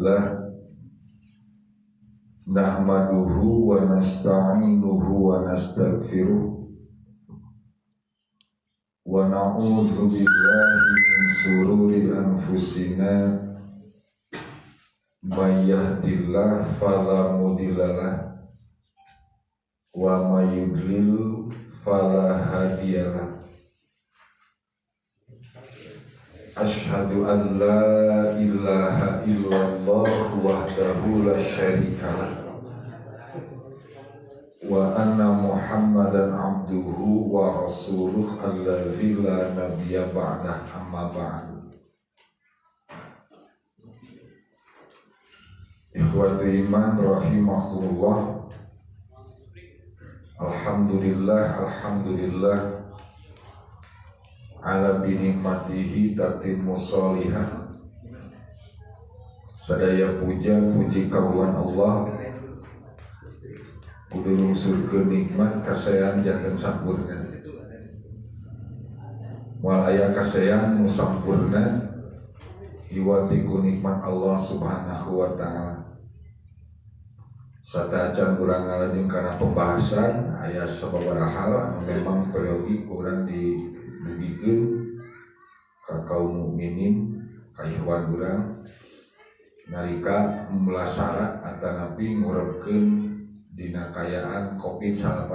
Alhamdulillah nahmaduhu wa nasta'inuhu wa nastaghfiruh wa na'udzu billahi min shururi anfusina may yahdihillahu fala mudhillalah wa may yudlil fala hadiyalah. Asyhadu an la ilaha illallah wahdahu la syarikalah wa anna Muhammadan abduhu wa rasuluh allazi la nabiyya ba'dah amma ba'du. Ikhwatu iman rahimahullah, alhamdulillah ala binikmatihi tatimmu sholihah. Sadaya puja puji karuan Allah kudu nungsurkeun nikmat kasayan janten sampurna. Moal aya kasayan nu sampurna iwati ku nikmat Allah Subhanahu wa taala. Satacan urang ngalajeng kana pembahasan aya sababaraha hal anu memang peryogi urang dibugikeun ka kaum mukminin ka ikhwan urang nalika mulasara atanapi ngurebkeun dina kayaan Covid-19.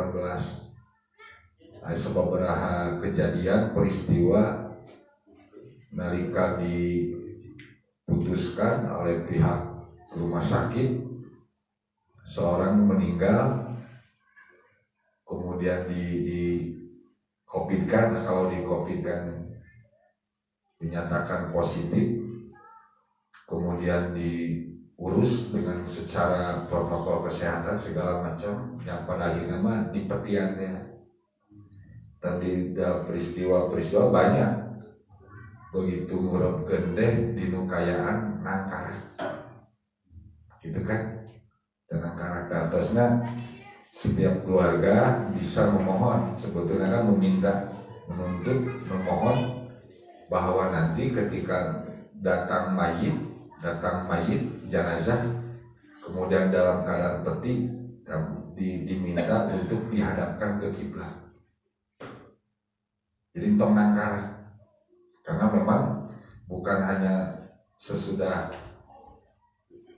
Aya sababaraha kejadian peristiwa nalika diputuskan oleh pihak rumah sakit seorang meninggal, kemudian di COVID-kan, kalau di COVID-kan dinyatakan positif, kemudian diurus dengan secara protokol kesehatan segala macam, yang pada akhirnya mah dipetiannya. Tadi ada peristiwa-peristiwa banyak, begitu ngurepkeun deh di nukayaan nangkara, gitu kan? Dengan karakter terusnya setiap keluarga bisa memohon, sebetulnya kan menuntut, memohon bahwa nanti ketika datang mayit jenazah, kemudian dalam keadaan peti diminta untuk dihadapkan ke kiblat. Jadi tong nangkara, karena memang bukan hanya sesudah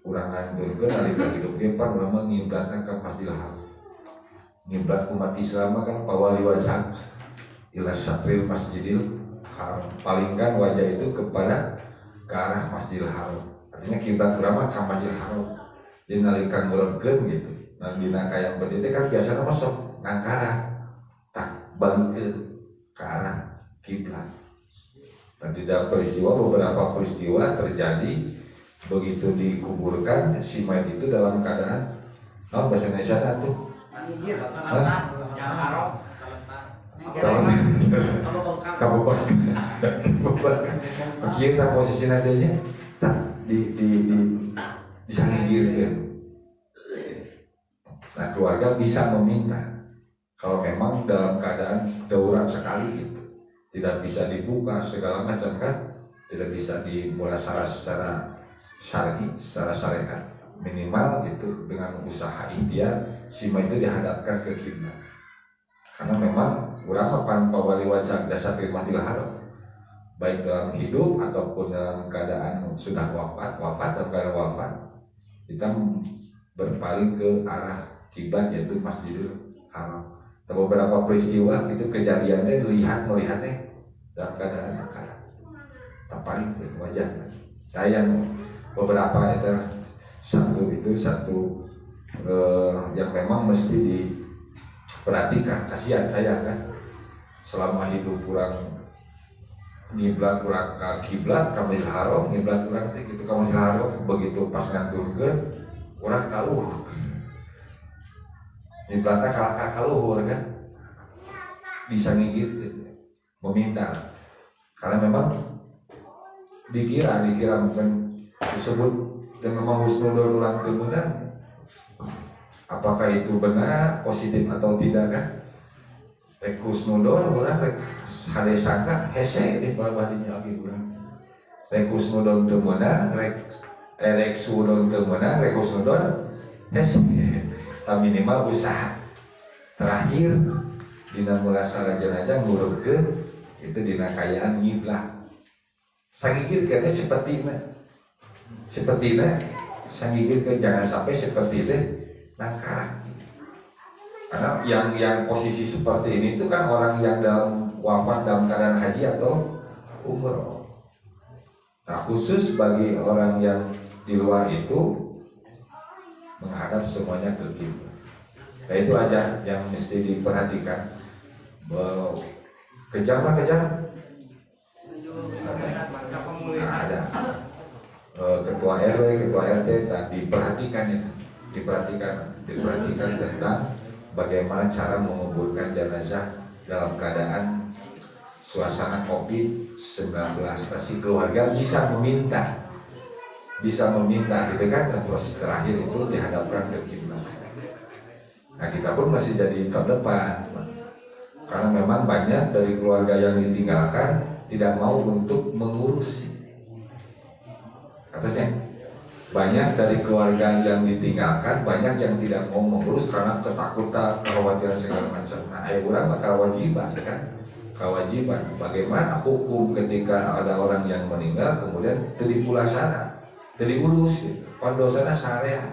urang nganturkeun alika hidup ge pan urang ngiblatna ka Masjidil Haram. Ngiblat umat Islam kan pawali wajah ila syatril Masjidil Haram. Palingkan wajah itu kepada ke arah Masjidil Haram. Artinya kiblat urang mah ka Masjidil Haram. Jadi nalika ngurepkeun gitu. Nah dina kayang beuti teh kan biasana mah sok ngangkara tak balikeun ke arah kiblat. Dan tidak beberapa peristiwa terjadi. Begitu dikuburkan si mayat itu dalam keadaan bahasa Indonesia tuh kabubak kita posisi nadanya tak disanggir ya. Nah keluarga bisa meminta kalau memang dalam keadaan darurat sekali gitu, tidak bisa dibuka segala macam kan, tidak bisa dimulai secara syar'i, secara syariat, minimal itu dengan usaha ikhtiar si mayit itu dihadapkan ke kiblat. Karena memang urang pan pawali wajah dasatil Masjidil Haram, baik dalam hidup ataupun dalam keadaan sudah wafat atau keadaan wafat, kita berpaling ke arah kiblat yaitu Masjidil Haram. Dan beberapa peristiwa itu kejadiannya melihatnya dalam keadaan nangkara, terpaling ke wajah. Sayang beberapa itu satu yang memang mesti diperhatikan. Kasihan saya kan selama hidup kurang ngiblat kurang ke kiblat ka Masjidil Haram, ngiblat kurang teh gitu ka Masjidil Haram, begitu pas nganturkeun urang kaluh ngiblatna kaluhur kan bisa ngigit meminta, karena memang dikira mungkin disebut dan memang husnudon ulang kemudian apakah itu benar positif atau tidak kan? Rek husnudon orang rek hade sangka hese di bawah badinya lagi urang. Rek husnudon teu meunang rek rek sudon teu meunang rek sudon minimal usaha terakhir dina mulasara jenazah ngurupkeun itu dina kayaan ngiblat sagigir kene sepertina sagigir ke jangan sampai seperti itu nangkara karena yang posisi seperti ini itu kan orang yang wafat dalam keadaan haji atau umroh. Nah khusus bagi orang yang di luar itu menghadap semuanya ke kiblat. Nah itu aja yang mesti diperhatikan. Kejam. Nah, ada ketua RW, ketua RT, dan diperhatikan itu, diperhatikan tentang bagaimana cara menguburkan jenazah dalam keadaan suasana COVID-19. Si keluarga bisa meminta gitu kan, dan proses terakhir itu dihadapkan ke kiblat. Nah kita pun masih jadi terdepan karena memang banyak dari keluarga yang ditinggalkan tidak mau untuk mengurusi. Atasnya banyak dari keluarga yang ditinggalkan, banyak yang tidak mau mengurus karena ketakutan, kekhawatiran segala macam. Nah, ayo urang mah kewajiban kan? Kewajiban. Bagaimana hukum ketika ada orang yang meninggal kemudian teu dipulasana, teu diurus gitu. Pan dosana sarea.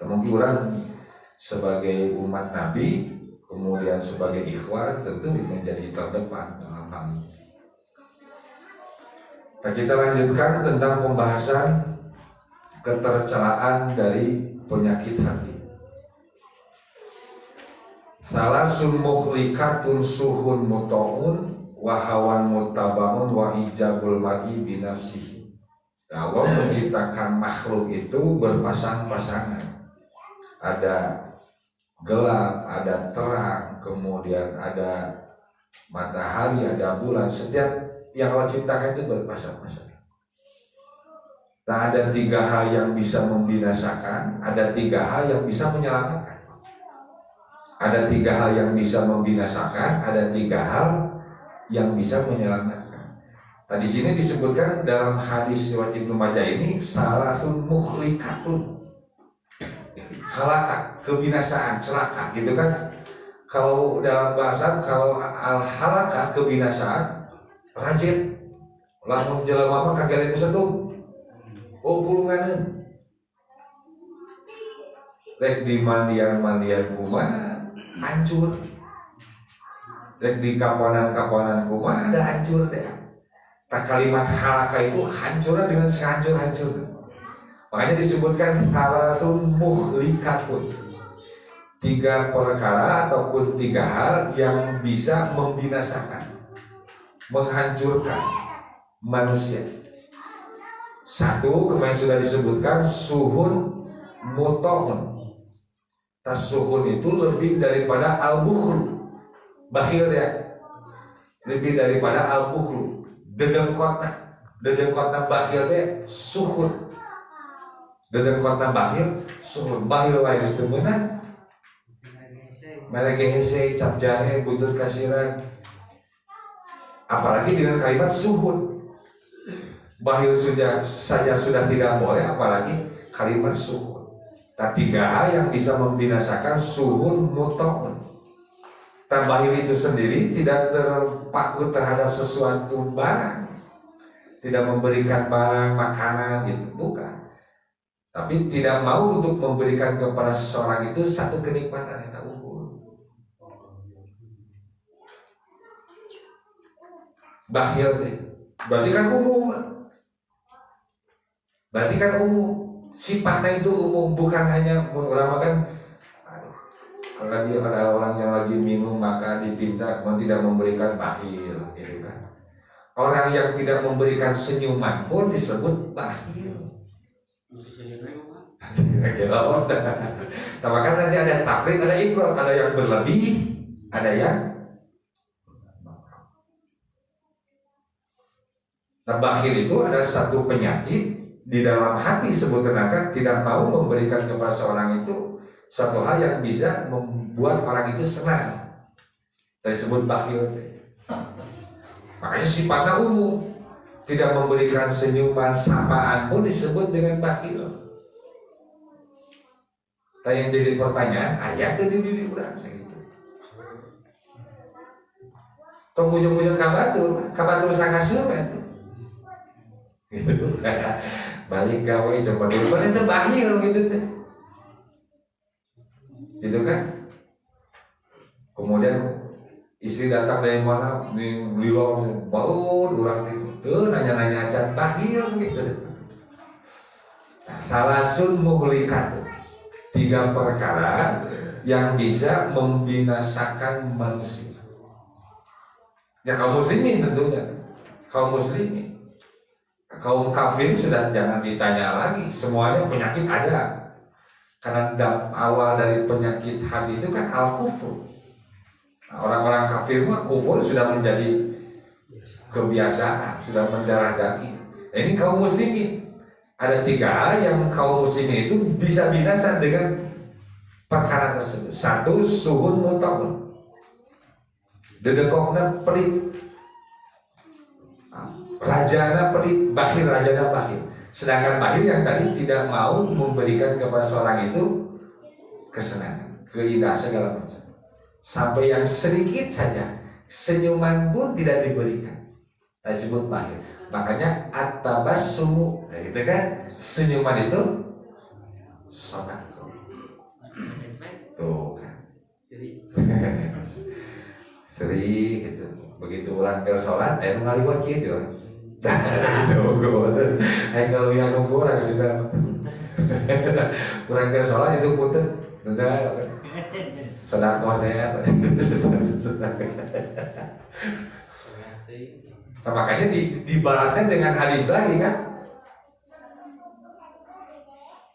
Mungkin urang sebagai umat Nabi, kemudian sebagai ikhwan tentu menjadi terdepan dalam hal ini. Nah, kita lanjutkan tentang pembahasan ketercelaan dari penyakit hati. Salasun mukhlikatun suhun muta'un wa hawan mutabaun wa ijabul mar'i binafsihi. Allah menciptakan makhluk itu berpasang-pasangan. Ada gelap, ada terang, kemudian ada matahari, ada bulan. Setiap yang Allah ciptakan itu berpasang-pasang. Nah, ada 3 hal yang bisa membinasakan, ada 3 hal yang bisa menyelamatkan. Ada 3 hal yang bisa membinasakan, ada 3 hal yang bisa menyelamatkan. Nah, di sini disebutkan dalam hadis riwayat Ibnu Majah ini salasun mukhlikatun. Halaka, kebinasaan, celaka, gitu kan? Kalau dalam bahasa, kalau al-halaka, kebinasaan, rajin, lamun jelema mah kagere setung, pulunganeun, rek di mandian kumaha hancur, rek di kaponan kumaha ada hancur deh. Tak kalimat halaka itu hancurnya dengan sehancur-hancur. Makanya disebutkan salasun muhlikatun. 3 perkara ataupun 3 hal yang bisa membinasakan, menghancurkan manusia. 1, kemarin sudah disebutkan suhun muta'un. Suhun itu lebih daripada al-bukhlu, bakhil ya. Lebih daripada al-bukhlu, dedengkotna bakhil teh suhun. Dedengkotna bakhil suhun. Bakhil wae geus teu meunang. Mereka hese, cap jahe, buntut kasiran. Apalagi dengan kalimat suhun. Bakhil saja sudah tidak boleh, apalagi kalimat suhun. Tapi 3 hal yang bisa membinasakan suhun muta'un. Dan bakhil itu sendiri tidak terpaku terhadap sesuatu barang, tidak memberikan barang, makanan gitu, bukan. Tapi tidak mau untuk memberikan kepada seseorang itu satu kenikmatan yang tak unggul. Bakhil deh, berarti kan umum. Sifatnya itu umum, bukan hanya menguramkan. Kalau ada orang yang lagi minum maka dipinta tidak memberikan bakhil, gitu kan. Orang yang tidak memberikan senyuman pun disebut bakhil. Nah, maka nanti ada tafrid, ada ifrat, ada yang berlebih, ada yang. Nah, bakhil itu ada satu penyakit di dalam hati sebutkan tidak mau memberikan kepada seorang itu satu hal yang bisa membuat orang itu senang. Disebut bakhil. Makanya sifatnya umum. tidak memberikan senyuman, sapaan pun disebut dengan bakhil. Tapi yang jadi pertanyaan, ayat tadi diri urang segitu. Tong ujung-ujung kabatur sangasup itu. Gitu. Balik gawe coba dulu, kan itu bakhil gitu teh. Gitu kan? Kemudian istri datang dari mana, beli lorong, bau urang itu, nanya-nanya acan bakhil gitu. Salasun muhlikat, 3 perkara yang bisa membinasakan manusia. Ya kaum muslimin tentunya, kaum muslimin, kaum kafir sudah jangan ditanya lagi, semuanya penyakit ada. Karena awal dari penyakit hati itu kan al-kufur. Nah, orang-orang kafir mah kufur sudah menjadi kebiasaan, sudah mendarah daging. Nah, ini kaum muslimin. Ada 3 hal yang kaum muslimin itu bisa binasa dengan perkara tersebut. 1, suhun mutawun. Dedekokna pelit, rajana pelit, bakhil rajana bakhil. Sedangkan bakhil yang tadi tidak mau memberikan kepada seorang itu kesenangan, keindahan segala macam. Sampai yang sedikit saja senyuman pun tidak diberikan. Disebut bakhil. Makanya at-tabassumu, gitu kan? Senyuman itu sedekah. Tuh kan. Seri gitu. Begitu orang ke sholat, ngaliwat gitu. Itu gue. Kalau yang nunggu orang sudah orang ke sholat itu puter, sudah sedekah ya. Nah, makanya dibalaskan dengan hadis lagi kan.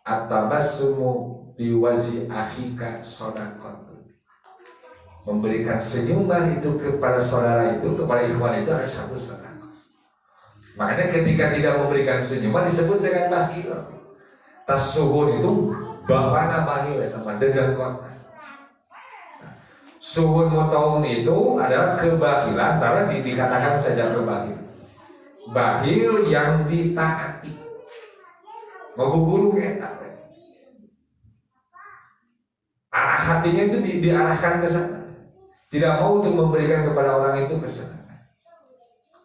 At-tabassumu biwazi akhika shadaqah. Memberikan senyuman itu kepada saudara itu, kepada ikhwan itu adalah satu sedekah. Makanya ketika tidak memberikan senyuman disebut dengan bakhil. Tasuhun itu bapana bakhil ya teman, dengan kota. Suhun mutawun itu adalah kebakhilan, karena dikatakan saja kebakhil. Bakhil yang ditaati. Ngogugulu kita. Arah hatinya itu diarahkan ke sana. Tidak mau untuk memberikan kepada orang itu kesenangan.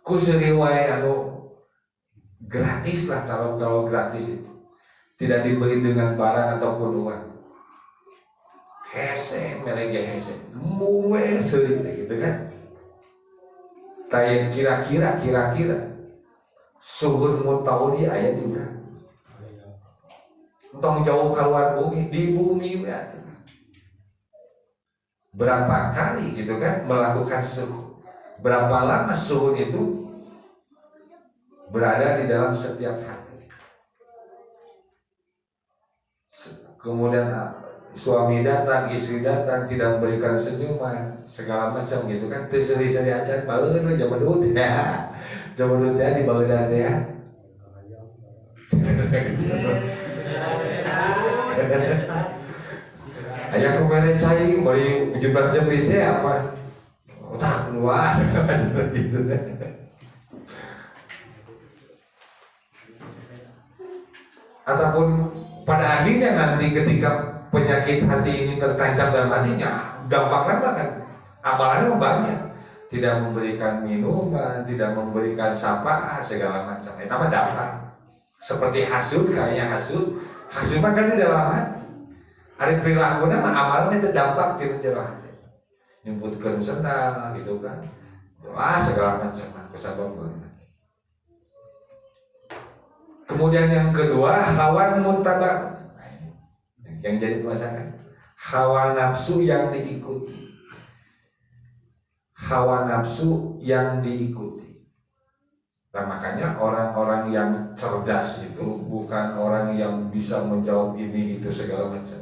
Kuseriwai gratis lah, kalau gratis itu tidak diberi dengan barang ataupun uang. Hese, mereka hese, muwe sering gitu kan. Kayak kira-kira suhun mutawudi ayat juga. Entong jauh keluar bumi, di bumi berarti. Berapa kali gitu kan melakukan suhun, berapa lama suhun itu berada di dalam setiap hati. Kemudian suami datang, istri datang, tidak memberikan senyuman, segala macam gitu kan. Terseri-seri acan, baru zaman dulu ya, zaman dulu ya di bawah dada ya. Ayah kemarin cari, beri 17 jam bisnya apa? Tak luas, seperti itu. Ataupun pada akhirnya nanti ketika penyakit hati ini tertancap dalam hatinya, dampaknya kan amalannya banyak. Tidak memberikan minuman, tidak memberikan sapaan, segala macam. Itu mah dampak. Seperti hasud, kayaknya hasud mah kan di dalam hati. Hari perilaku nama amalannya terdampak di dalam hati. Nyebutkan senang gitu kan. Wah segala macam kesabaran. Kemudian yang kedua, hawa muttaba. Yang jadi masalah, hawa nafsu yang diikuti. Hawa nafsu yang diikuti. Nah, makanya orang-orang yang cerdas itu bukan orang yang bisa menjawab ini itu segala macam.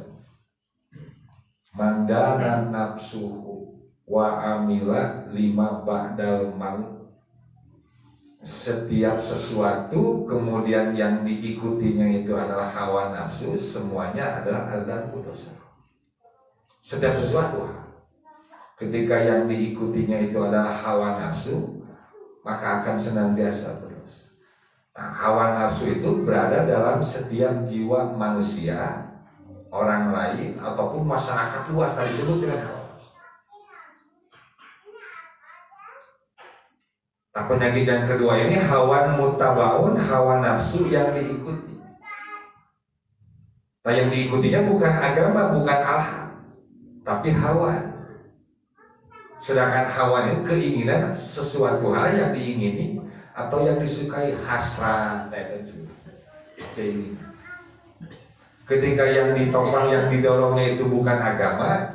Mandana nafsuhu wa amila lima ba'dal maut. Setiap sesuatu kemudian yang diikutinya itu adalah hawa nafsu, semuanya adalah adzan dosa. Setiap sesuatu ketika yang diikutinya itu adalah hawa nafsu, maka akan senantiasa berdosa. Nah, hawa nafsu itu berada dalam setiap jiwa manusia, orang lain ataupun masyarakat luas, tadi disebut dengan hawa nafsu. Nah, penyakit yang kedua ini hawan mutabaun, hawa nafsu yang diikuti. Nah, yang diikutinya bukan agama, bukan Allah, tapi hawa. Sedangkan hawa itu keinginan sesuatu hal yang diingini atau yang disukai, hasrat. Keinginan. Ketika yang ditopang, yang didorongnya itu bukan agama,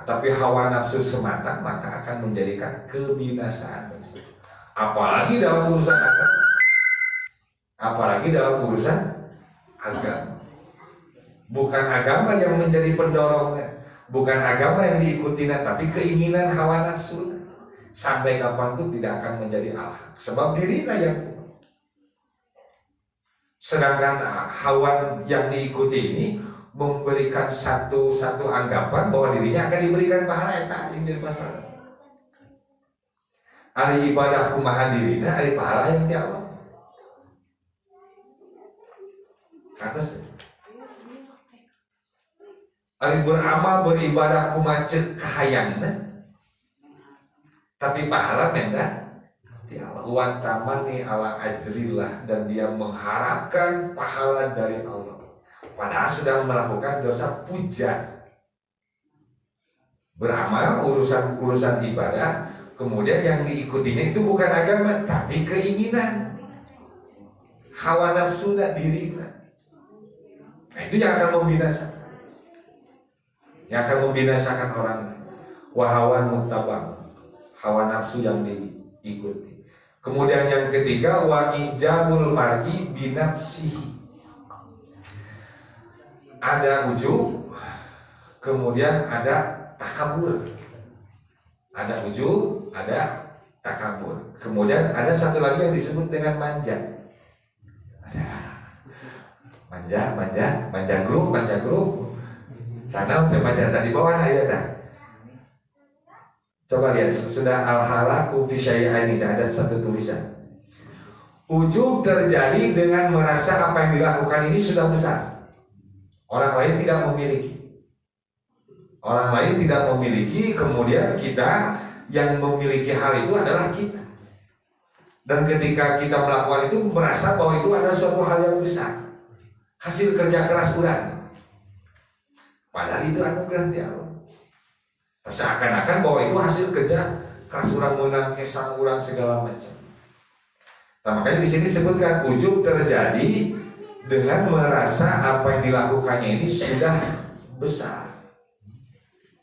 tapi hawa nafsu semata, maka akan menjadikan kebinasaan. Apalagi dalam urusan agama. Apalagi dalam urusan agama. Bukan agama yang menjadi pendorongnya, bukan agama yang diikutinya, tapi keinginan hawa nafsu. Sampai kapanpun tidak akan menjadi Allah, sebab dirinya yang. Sedangkan hawa yang diikuti ini memberikan satu anggapan bahwa dirinya akan diberikan pahala. Yang jadi masalah. Hari ibadah kumaha dirinya, hari pahala yang tiap. Atas. Ari beramal beribadah kumacet kahayangna, tapi pahala menda di Allah. Wan tamani ala ajrillah, dan dia mengharapkan pahala dari Allah. Padahal sedang melakukan dosa puja. Beramal urusan ibadah, kemudian yang diikutinya itu bukan agama, tapi keinginan, hawa nafsu dirinya. Nah, itu yang akan membinasakan. Yang akan membinasakan orang. Wahawan muttabang, hawa nafsu yang diikuti. Kemudian yang ketiga, wa ijabul mar'i binafsihi. Ada ujub, kemudian ada takabur. Ada ujub, ada takabur. Kemudian ada satu lagi yang disebut dengan manja. Manja grup. Tanam sepanjang tadi bawah ayatnya. Coba lihat, sudah al-halaku fi syai'ain, ada satu tulisan. Ujub terjadi dengan merasa apa yang dilakukan ini sudah besar. Orang lain tidak memiliki, kemudian kita yang memiliki hal itu adalah kita. Dan ketika kita melakukan itu merasa bahwa itu adalah suatu hal yang besar, hasil kerja keras orang. Padahal itu anugerah di Allah. Seakan-akan bahwa itu hasil kerja keras orang, menang kesang orang segala macam. Nah, makanya di sini disebutkan ujub terjadi dengan merasa apa yang dilakukannya ini sudah besar.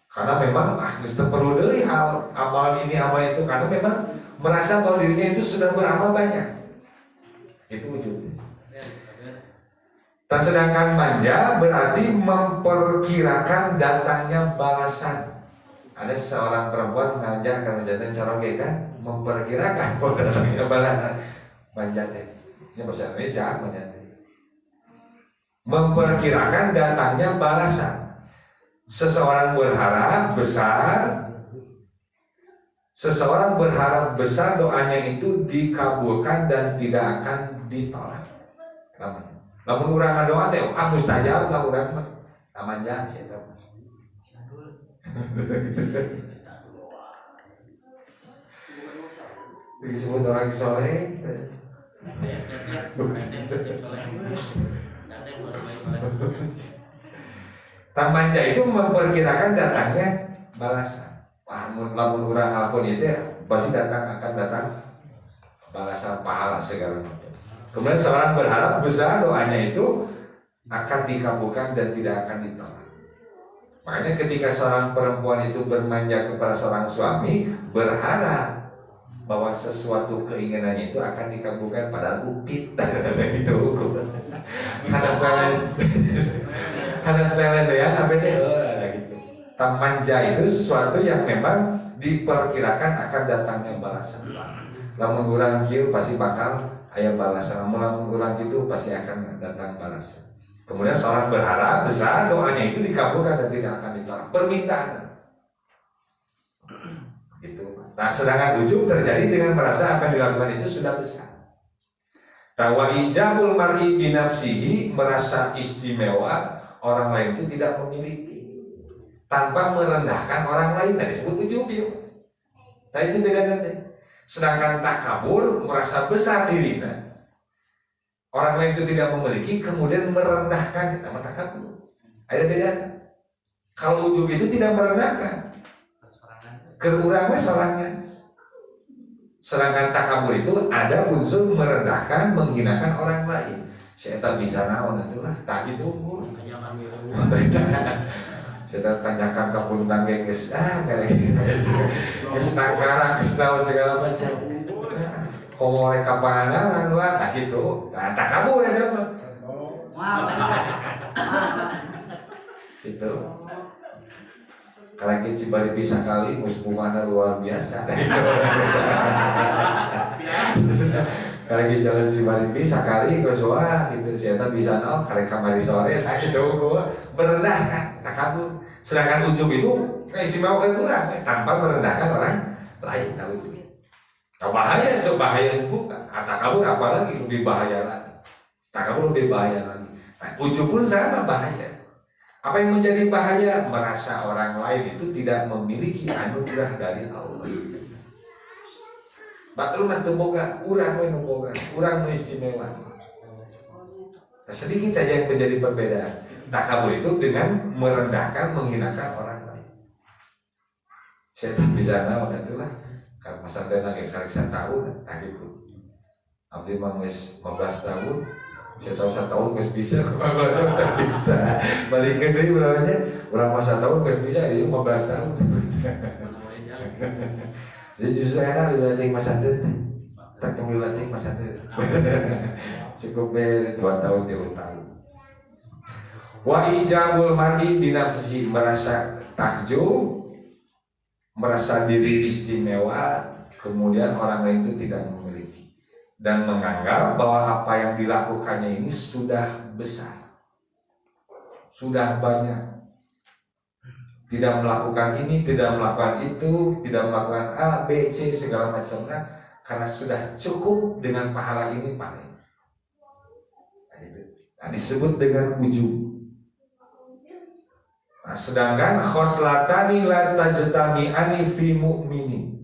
Karena memang mesti perlu dari hal amal ini amal itu, karena memang merasa bahwa dirinya itu sudah beramal banyak. Itu ujub. Sedangkan manja berarti memperkirakan datangnya balasan. Ada seorang perempuan manja karena datang karaoke kan, memperkirakan bahwa datangnya balasan. Manja deh. Ini bahasa Indonesia manja. Memperkirakan datangnya balasan. Seseorang berharap besar doanya itu dikabulkan dan tidak akan ditolak. Namanya. Lamun urang ngadoa teh mustajab ka urang mah. Namanya sia teh. Disebut orang soleh. Tamanja itu memperkirakan datangnya balasan. Lamun urang ngalakon itu pasti akan datang balasan pahala segala macam. Kemudian seorang berharap besar doanya itu akan dikabulkan dan tidak akan ditolak. Makanya ketika seorang perempuan itu bermanja kepada seorang suami, berharap bahwa sesuatu keinginannya itu akan dikabulkan, padahal upit gitu. Ada selain ya, apa gitu. Manja itu sesuatu yang memang diperkirakan akan datangnya balasan. Lamun urang kieu pasti bakal aya balasan, lamun urang gitu pasti akan datang balasan. Kemudian seorang berharap besar doanya itu dikabulkan dan tidak akan ditolak. Permintaan. Gitu. Nah, sedangkan ujub terjadi dengan merasa apa yang dilakukan itu sudah besar. Wa ijabul mar'i binafsihi, merasa istimewa orang lain itu tidak memiliki tanpa merendahkan orang lain. Nah, disebut ujub ya. Nah itu bedanya. Sedangkan takabur, merasa besar diri, orang lain itu tidak memiliki, kemudian merendahkan, nama takabur. Ada bedanya. Kalau ujub itu tidak merendahkan, keurangnya sorangan. Sedangkan takabur itu ada unsur merendahkan, menghinakan orang lain. Saya tak bisa naon itulah, tak gitu. Saya tanyakan ke puntang guys, kayak gitu. Guys nangkara, tahu segala macam. Kalau mereka pandangan lah, tak gitu. Takabur ya mah. Gitu. Kalau kita cibari bisa kali, musbumana luar biasa. Kalau kita jalan cibari bisa kali, wah gitu. Siapa bisa kalau kamari sore, tak gitu. Merendahkan, takabur. Sedangkan ujub itu keistimewaan kurang, tanpa merendahkan orang lain. Tak ujub. Nah, bahaya, bahaya itu bukan. Takabur apalagi lebih bahaya lagi. Takabur lebih bahaya lagi. Nah, ujub pun sama bahaya. Apa yang menjadi bahaya? Merasa orang lain itu tidak memiliki anugerah dari Allah. Batul nanti boga, urang istimewa. Nah, sedikit saja yang menjadi perbedaan. Takabur itu dengan merendahkan, menghinakan orang lain. Saya tak bisa tahu itulah. Kalau masa tenang karek 1 tahun, tak gitu. Abdi mangis 15 tahun. Saya tahu 1 tahun nggak bisa, nggak bisa. Balik ke diri berapa 1 tahun nggak bisa, dia 15 tahun. Jadi justru enak dilatih masa itu, tak tunggu latih masa itu. Cukup 2 tahun 3 tahun. Wa ijabul mar'i binafsi, merasa takjub, merasa diri istimewa, kemudian orang lain itu tidak memiliki. Dan menganggap bahwa apa yang dilakukannya ini sudah besar, sudah banyak. Tidak melakukan ini, tidak melakukan itu, tidak melakukan A, B, C, segala macamnya, karena sudah cukup dengan pahala ini paling. Nah, disebut dengan ujub. Nah, sedangkan khoslatani la tajtami'ani fi mu'minin,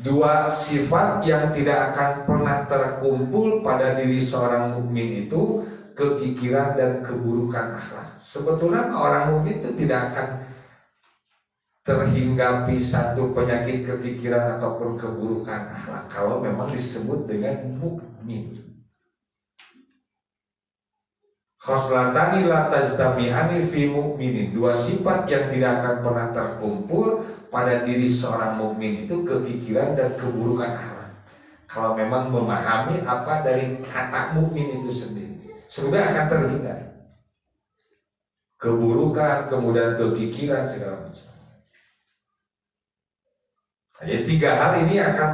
2 sifat yang tidak akan pernah terkumpul pada diri seorang mukmin itu, kekikiran dan keburukan akhlak. Sebetulnya orang mukmin itu tidak akan terhinggapi satu penyakit kepikiran ataupun keburukan akhlak kalau memang disebut dengan mukmin. Khoslatani la tajtami'ani fi mu'minin, 2 sifat yang tidak akan pernah terkumpul pada diri seorang mukmin itu, kekikiran dan keburukan akhlak. Kalau memang memahami apa dari kata mukmin itu sendiri, sudah akan terhindar keburukan, kemudian kekikiran segala macam. Jadi 3 hal ini akan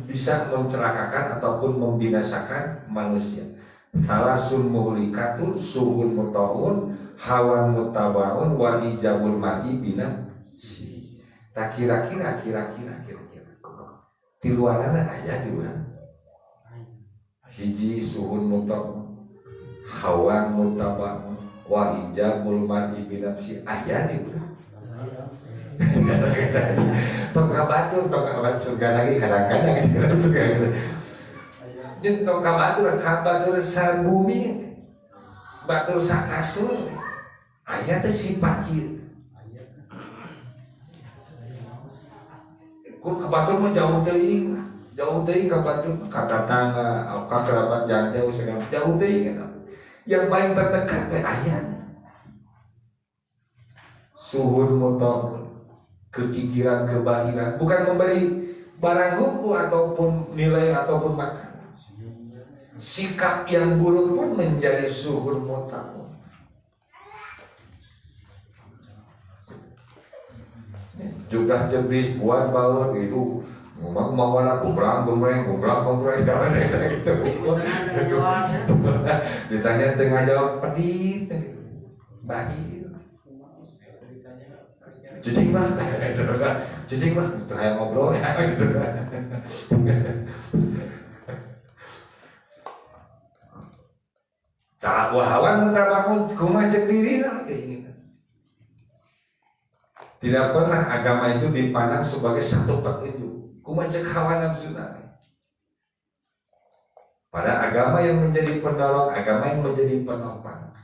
bisa mencelakakan ataupun membinasakan manusia. Salasun muhlikatun, suhun muta'un, hawan mutabaun, wa ijabul mar'i binafsihi. Tak kira-kira tiluanana aya 2. Hiji suhun muta'un, hawan mutabaun, wa ijabul mar'i binafsihi, aya di urang. Tok kabatur surga lagi kadang-kadang surga. Jeung tok kabatur sa bumi, batur sa kasur, aya teh sifat ieu. Ku kabatur mah jauh teuing kabatur ka tetangga, ka kerabat jauh segala jauh teuing kan. Yang paling terdekat teh aya suhun muta, kekikiran, kebahiran, bukan memberi barang buku ataupun nilai ataupun makan. Sikap yang buruk pun menjadi suhur muta. Juga jebris buat bawah itu mau ada gombrang gitu. Ditanya tengah jawab pedih, bahi. Cicing mah, itu kayak ngobrol gitu. Tak wahawan tentang bangun kumacek diri lah keinginan. Tidak pernah agama itu dipandang sebagai satu petunjuk. Kumacek hawa nafsu. Pada agama yang menjadi pendorong, agama yang menjadi penopang.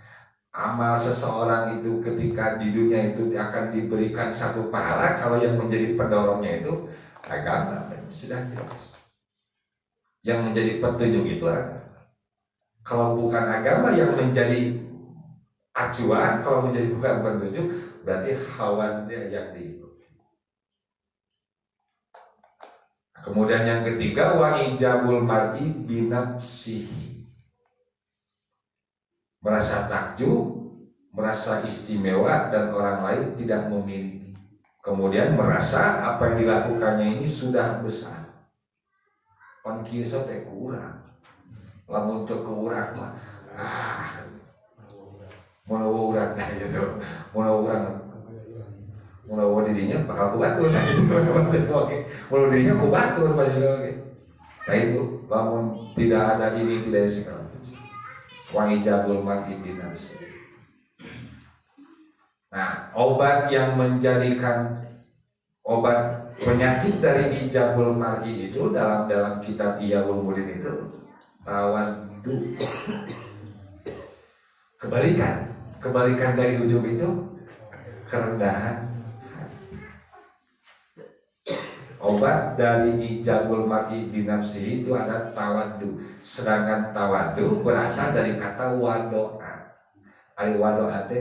Amal seseorang itu ketika di dunia itu akan diberikan satu pahala. Kalau yang menjadi pendorongnya itu agama, sudah jelas. Yang menjadi petunjuk itu agama. Kalau bukan agama yang menjadi acuan, kalau menjadi bukan petunjuk, berarti hawannya yang diikuti. Kemudian yang ketiga, wa ijabul mar'i binafsihi. Merasa takjub, merasa istimewa dan orang lain tidak memiliki. Kemudian merasa apa yang dilakukannya ini sudah besar. Pan kieu teh kurang. Lamun teu kurang mah mun urang gitu. Mun dirinya bakal kubatur gitu. Oke. Mun dirinya kubatur pasti oke. Nah itu lamun tidak ada ini tidak segala macam. Wa ijabul mar'i binafsi. Nah, obat yang menjadikan obat penyakit dari ijabul mar'i itu dalam kitab Ihya Ulumuddin itu tawaddu. Kebalikan dari ujub itu kerendahan hati. Obat dari ijabul mar'i binafsi itu ada tawaddu. Sedangkan tawaddu berasal dari kata wadoa. Ari wadoa teh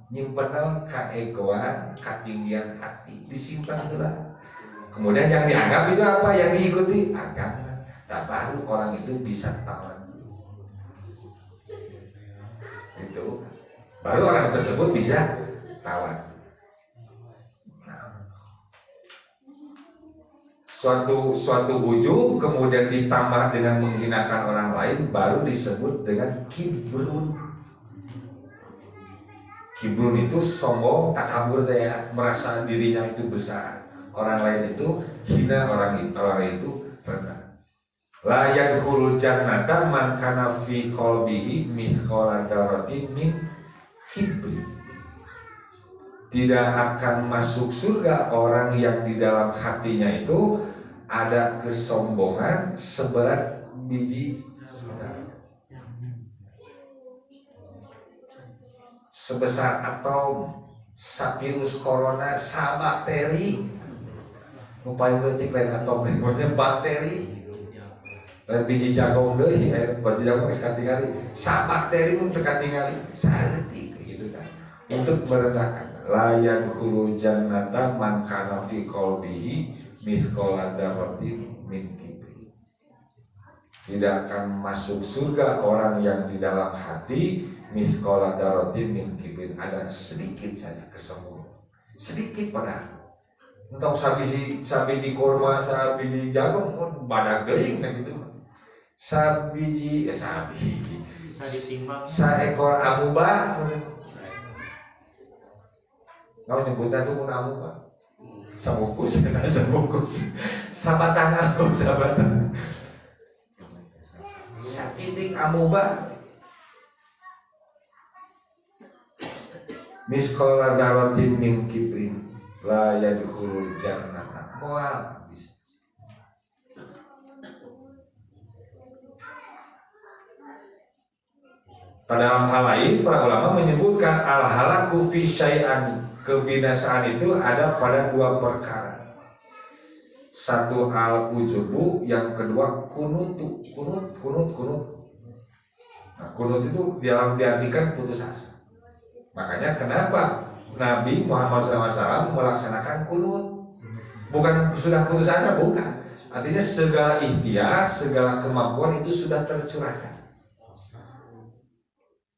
nyimpen kaegoan, ketinggian hati, disimpan itulah. Kemudian yang dianggap itu apa? Yang diikuti agama. Nah, baru orang itu bisa tawaddu. Itu baru orang tersebut bisa tawaddu. Suatu ujub kemudian ditambah dengan menghinakan orang lain baru disebut dengan kibrun. Kibrun itu sombong, takabur ya, merasa dirinya itu besar. Orang lain itu hina, orang itu rendah. La yadkhulul jannata man kana fi qalbihi mithqala dzarratin min kibri. Tidak akan masuk surga orang yang di dalam hatinya itu ada kesombongan seberat biji saudara. Sebesar atom, virus corona, bakteri. Paling penting lain atom, lain bakteri. Lain biji jagung deui, biji jagung sekali kali. Bakteri pun tekan tinggali, saeutik gitu kan. Untuk merendahkan la yadkhulul jannata man kana fi qalbihi mithqala dzarratin min kibri. Tidak akan masuk surga orang yang di dalam hati mithqala dzarratin min kibrin, ada sedikit saja kesombongan. Sedikit padahal. Untuk sabiji kurma, sabiji jagung, badak geuing sakitu. Sabiji saekor amuba. Kau nyebutnya itu pun amuba. Sabungkus, sabatan aku, sabatan. Sakitik amuba. Miskola dzarratin min kibrin la yadkhulul jannata. Moal habis. Pada dalam hal lain, para ulama menyebutkan al-halaku fi syai'an. Kebinasaan itu ada pada dua perkara. Satu al-ujubu, yang kedua kunutu. Kunut. Nah, kunut itu diartikan putus asa. Makanya kenapa Nabi Muhammad SAW melaksanakan kunut? Bukan sudah putus asa, bukan. Artinya segala ikhtiar, segala kemampuan itu sudah tercurahkan.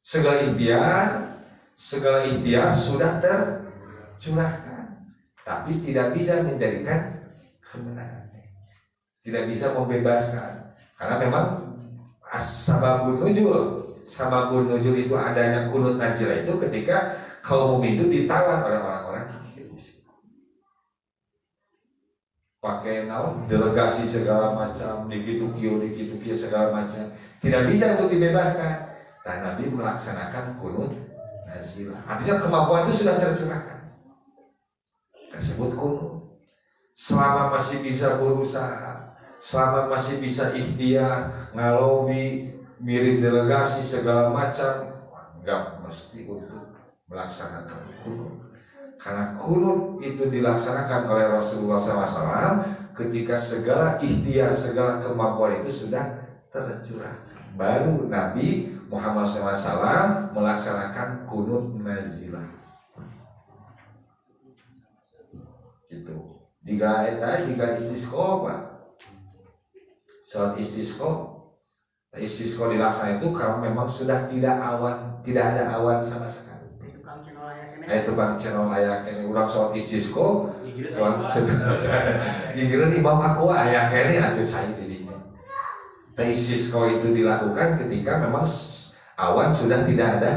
Segala ikhtiar sudah tercurahkan, tapi tidak bisa menjadikan kemenangan, tidak bisa membebaskan, karena memang sababun nuzul itu adanya kunut nazilah itu ketika kaum mukmin itu ditawan oleh orang-orang kafir. pakai delegasi segala macam, dikitu-kiu segala macam. Tidak bisa untuk dibebaskan. Dan Nabi melaksanakan kunut nazilah. Artinya kemampuan itu sudah tercurahkan. Tersebut kunut. Selama masih bisa berusaha, selama masih bisa ikhtiar, ngalobi, mirim delegasi segala macam, enggak mesti untuk melaksanakan kunut. Karena kunut itu dilaksanakan oleh Rasulullah SAW ketika segala ikhtiar, segala kemampuan itu sudah tercurah. Baru Nabi Muhammad SAW melaksanakan kunut nazilah. Gitu. Jika istisqa, Pak. Salat istisqa dilaksanakan itu kalau memang sudah tidak ada awan sama sekali. Itu bang channel layak ini ulang sholat istisqa, giliran imam aku ayak ini atau cair dirinya. Istisqa itu dilakukan ketika memang awan sudah tidak ada.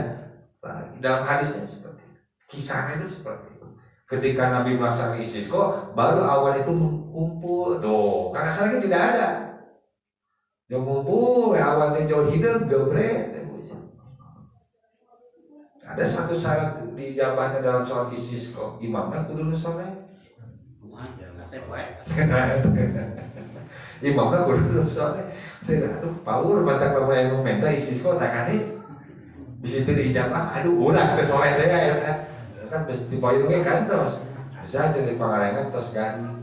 Dalam hadisnya seperti itu. Kisahnya itu seperti itu. Ketika Nabi melaksanakan istisqa, baru awan itu mengumpul. Tuh, karena asalnya tidak ada. Yang ngumpul, awan itu jauh hidup, gebrek. Ada satu syarat dijabahnya dalam sholat istisqa, imamnya kudu soleh. Imamnya kudu soleh. Aduh, power batak lamun aya nu minta istisqa takane. Bisi teu diijabah, aduh urang teu soleh teh aya. Kan mesti poyongnya kantos. Bisa jadi pangalengan tos ganti.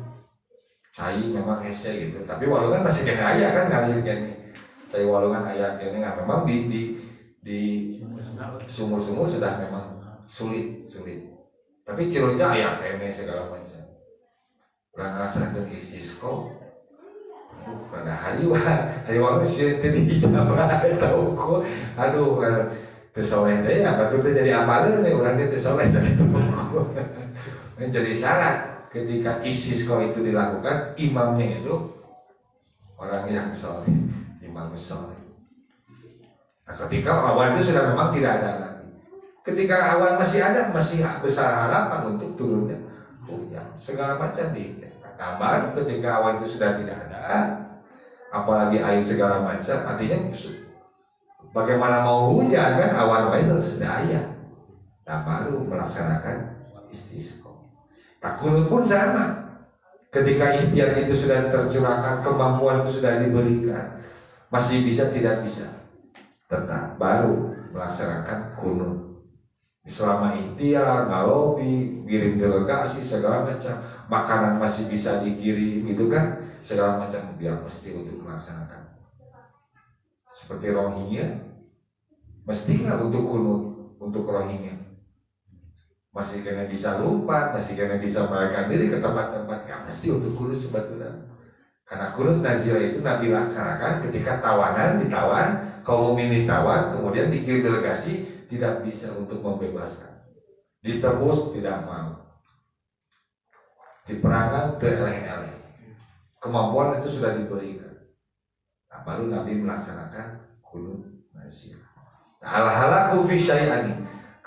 Cai memang hese gitu, tapi walungan masih kena aya kan ngalir gini. Cai walungan aya gini nggak memang di sumur-sumur sudah memang sulit. Tapi Cironca aya kene segala macam. Urang ngarasakeun istisqa. Pada hari waktu sih tadi dijabah eta ukur. Aduh, teu soleh teh ya batur teh jadi apaleun we urang teh teu soleh sakitu ukur. Jadi syarat ketika istisqa itu dilakukan, imamnya itu orang yang soleh, imam soleh. Nah, ketika awan itu sudah memang tidak ada lagi. Ketika awan masih ada, masih besar harapan untuk turunnya hujan. Segala macam tambah ketika awan itu sudah tidak ada, apalagi air segala macam, artinya bagaimana mau hujan kan awan itu sudah ada. Nah, baru melaksanakan istisqa. Kunut pun sama. Ketika ikhtiar itu sudah tercurahkan, kemampuan itu sudah diberikan, masih bisa tidak bisa, tetap baru melaksanakan kunut. Selama ikhtiar, ngalobi, kirim delegasi segala macam, makanan masih bisa dikirim, gitu kan, segala macam biar mesti untuk melaksanakan. Seperti Rohingya, mesti nggak untuk kunut untuk Rohingya? Masih kena bisa lompat, masih kena bisa melarikan diri ke tempat-tempat yang mesti untuk kunut sebetulnya. Karena kunut nazilah itu Nabi laksanakan ketika tawanan ditawan, kaum mukminin ditawan, kemudian dikirim delegasi tidak bisa untuk membebaskan, ditebus tidak mau, diperangan tereleh-eleh, kemampuan itu sudah diberikan. Nah, baru Nabi melaksanakan kunut nazilah. Al-halaku fi syai'ani,